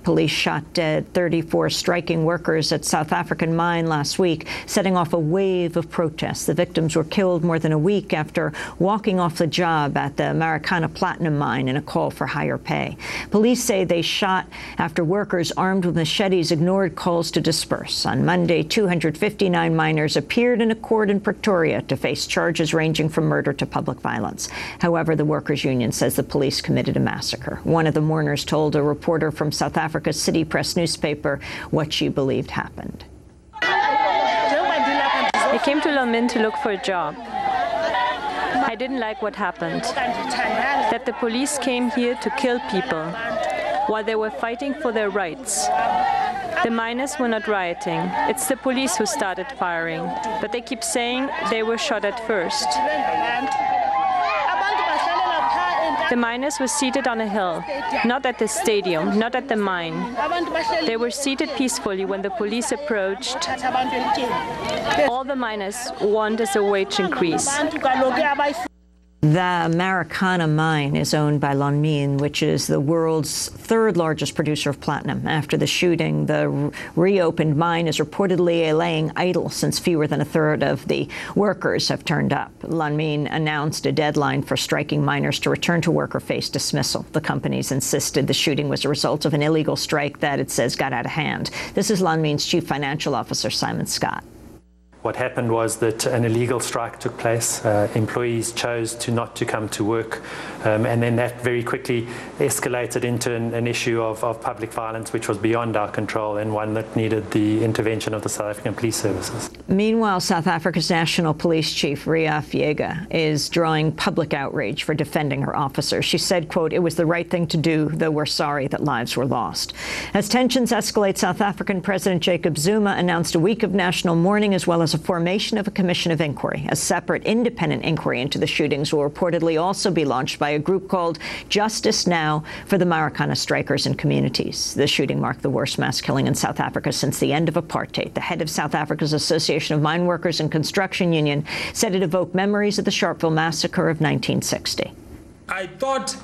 Police shot dead 34 striking workers at South African mine last week, setting off a wave of protests. The victims were killed more than a week after walking off the job at the Marikana platinum mine in a call for higher pay. Police say they shot after workers armed with machetes ignored calls to disperse. On Monday, 259 miners appeared in a court in Pretoria to face charges ranging from murder to public violence. However, the workers' union says the police committed a massacre. One of the mourners told a reporter from South Africa's City Press newspaper what she believed happened. I came to London to look for a job. I didn't like what happened, that the police came here to kill people while they were fighting for their rights. The miners were not rioting. It's the police who started firing, but they keep saying they were shot at first. The miners were seated on a hill, not at the stadium, not at the mine. They were seated peacefully when the police approached. All the miners want is a wage increase. The Marikana mine is owned by Lonmin, which is the world's third largest producer of platinum. After the shooting, the reopened mine is reportedly laying idle since fewer than a third of the workers have turned up. Lonmin announced a deadline for striking miners to return to work or face dismissal. The companies insisted the shooting was a result of an illegal strike that it says got out of hand. This is Lonmin's Chief Financial Officer, Simon Scott. What happened was that an illegal strike took place. Employees chose not to come to work, and then that very quickly escalated into an issue of public violence, which was beyond our control and one that needed the intervention of the South African Police Services. Meanwhile, South Africa's National Police Chief, Ria Fiega, is drawing public outrage for defending her officers. She said, quote, "It was the right thing to do, though we're sorry that lives were lost." As tensions escalate, South African President Jacob Zuma announced a week of national mourning as well as a formation of a commission of inquiry. A separate independent inquiry into the shootings will reportedly also be launched by a group called Justice Now for the Marikana strikers and communities. The shooting marked the worst mass killing in South Africa since the end of apartheid. The head of South Africa's Association of Mine Workers and Construction Union said it evoked memories of the Sharpeville Massacre of 1960. I thought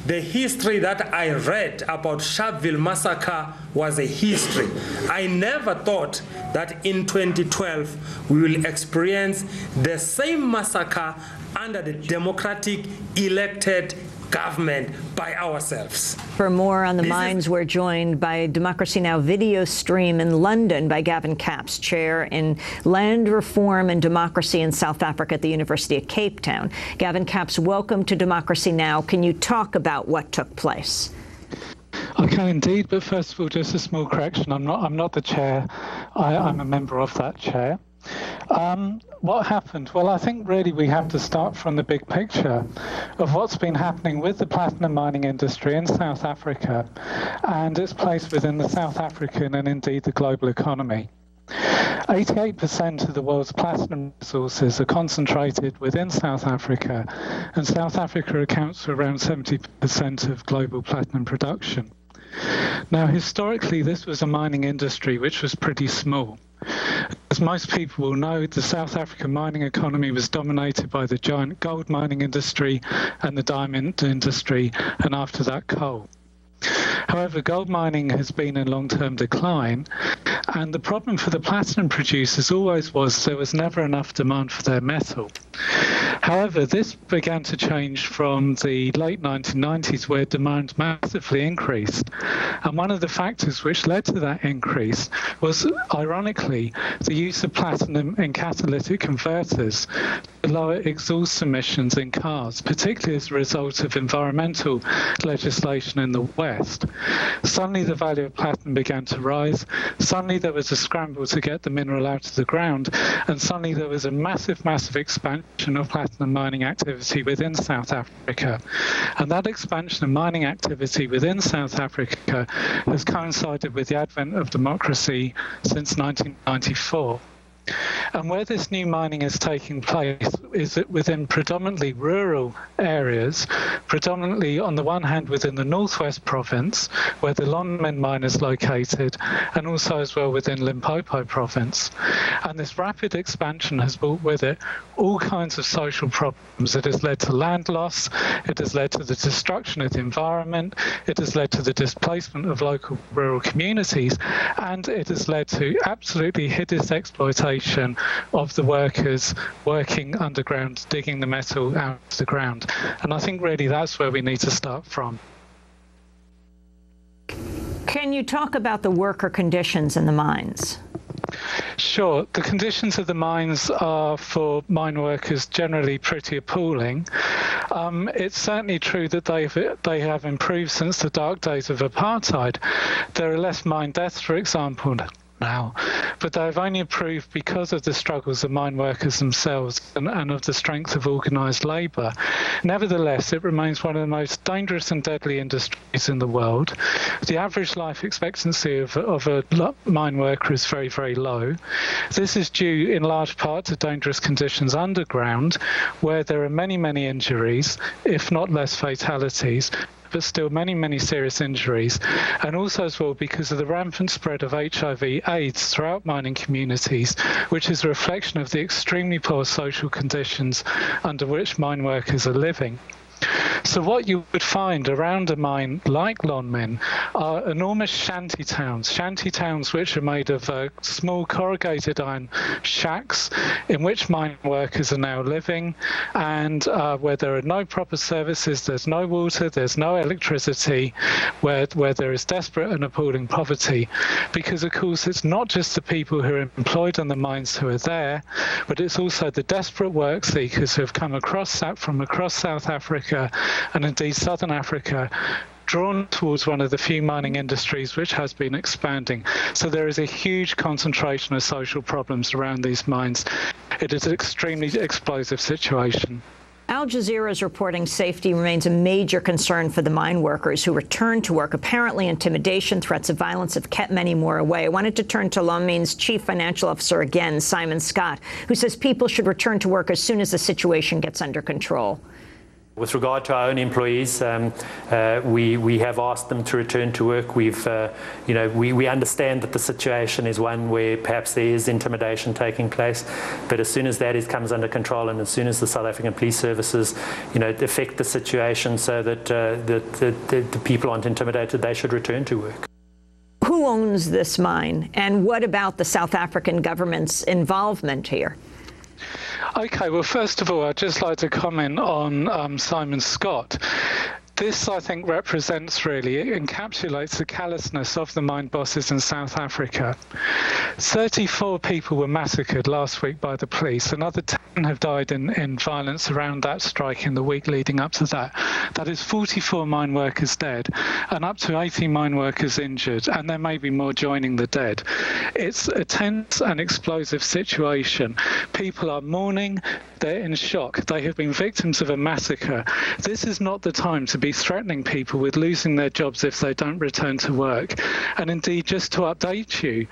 the history that I read about Sharpeville Massacre was a history. I never thought that in 2012 we will experience the same massacre under the democratic elected government by ourselves. For more on the mines, we're joined by Democracy Now! Video stream in London by Gavin Capps, Chair in Land Reform and Democracy in South Africa at the University of Cape Town. Gavin Capps, welcome to Democracy Now! Can you talk about what took place? I can indeed, but first of all, just a small correction. I'm not the chair. I'm a member of that chair. What happened? Well, I think really we have to start from the big picture of what's been happening with the platinum mining industry in South Africa and its place within the South African and indeed the global economy. 88% of the world's platinum resources are concentrated within South Africa, and South Africa accounts for around 70% of global platinum production. Now, historically, this was a mining industry which was pretty small. As most people will know, the South African mining economy was dominated by the giant gold mining industry and the diamond industry, and after that, coal. However, gold mining has been in long-term decline, and the problem for the platinum producers always was there was never enough demand for their metal. However, this began to change from the late 1990s, where demand massively increased. And one of the factors which led to that increase was, ironically, the use of platinum in catalytic converters to lower exhaust emissions in cars, particularly as a result of environmental legislation in the West. Suddenly, the value of platinum began to rise. Suddenly, there was a scramble to get the mineral out of the ground. And suddenly, there was a massive expansion of platinum mining activity within South Africa. And that expansion of mining activity within South Africa has coincided with the advent of democracy since 1994. And where this new mining is taking place is within predominantly rural areas areas, predominantly on the one hand within the northwest province, where the Lonmin mine is located, and also as well within Limpopo province. And this rapid expansion has brought with it all kinds of social problems. It has led to land loss, it has led to the destruction of the environment, it has led to the displacement of local rural communities, and it has led to absolutely hideous exploitation of the workers working underground, digging the metal out of the ground. And I think really that's where we need to start from. Can you talk about the worker conditions in the mines? Sure. The conditions of the mines are, for mine workers, generally pretty appalling. It's certainly true that they have improved since the dark days of apartheid. There are less mine deaths, for example, now, but they've only improved because of the struggles of mine workers themselves and of the strength of organised labour. Nevertheless, it remains one of the most dangerous and deadly industries in the world. The average life expectancy of a mine worker is very, very low. This is due in large part to dangerous conditions underground, where there are many, many injuries, if not less fatalities, but still many, many serious injuries, and also as well because of the rampant spread of HIV/AIDS throughout mining communities, which is a reflection of the extremely poor social conditions under which mine workers are living. So what you would find around a mine like Lonmin are enormous shanty towns which are made of small corrugated iron shacks in which mine workers are now living, and where there are no proper services, there's no water, there's no electricity, where there is desperate and appalling poverty. Because of course it's not just the people who are employed on the mines who are there, but it's also the desperate work seekers who have come from across South Africa and indeed Southern Africa, drawn towards one of the few mining industries which has been expanding. So there is a huge concentration of social problems around these mines. It is an extremely explosive situation. Al Jazeera is reporting safety remains a major concern for the mine workers who return to work. Apparently, intimidation, threats of violence have kept many more away. I wanted to turn to Lonmin's chief financial officer again, Simon Scott, who says people should return to work as soon as the situation gets under control. With regard to our own employees, we have asked them to return to work. We understand that the situation is one where perhaps there is intimidation taking place, but as soon as that comes under control, and as soon as the South African Police Services, affect the situation so that the people aren't intimidated, they should return to work. Who owns this mine, and what about the South African government's involvement here? Okay, well, first of all, I'd just like to comment on Simon Scott. This, I think, represents really, it encapsulates the callousness of the mine bosses in South Africa. 34 people were massacred last week by the police. Another 10 have died in violence around that strike in the week leading up to that. That is 44 mine workers dead and up to 80 mine workers injured, and there may be more joining the dead. It's a tense and explosive situation. People are mourning, they're in shock. They have been victims of a massacre. This is not the time to be threatening people with losing their jobs if they don't return to work. And indeed, just to update you,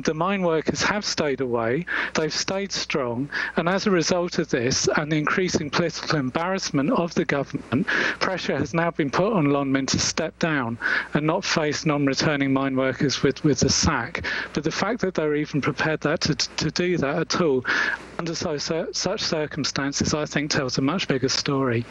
the mine workers have stayed away, they've stayed strong, and as a result of this and the increasing political embarrassment of the government, pressure has now been put on Lonmin to step down and not face non-returning mine workers with the sack. But the fact that they're even prepared to do that at all under such circumstances, I think, tells a much bigger story.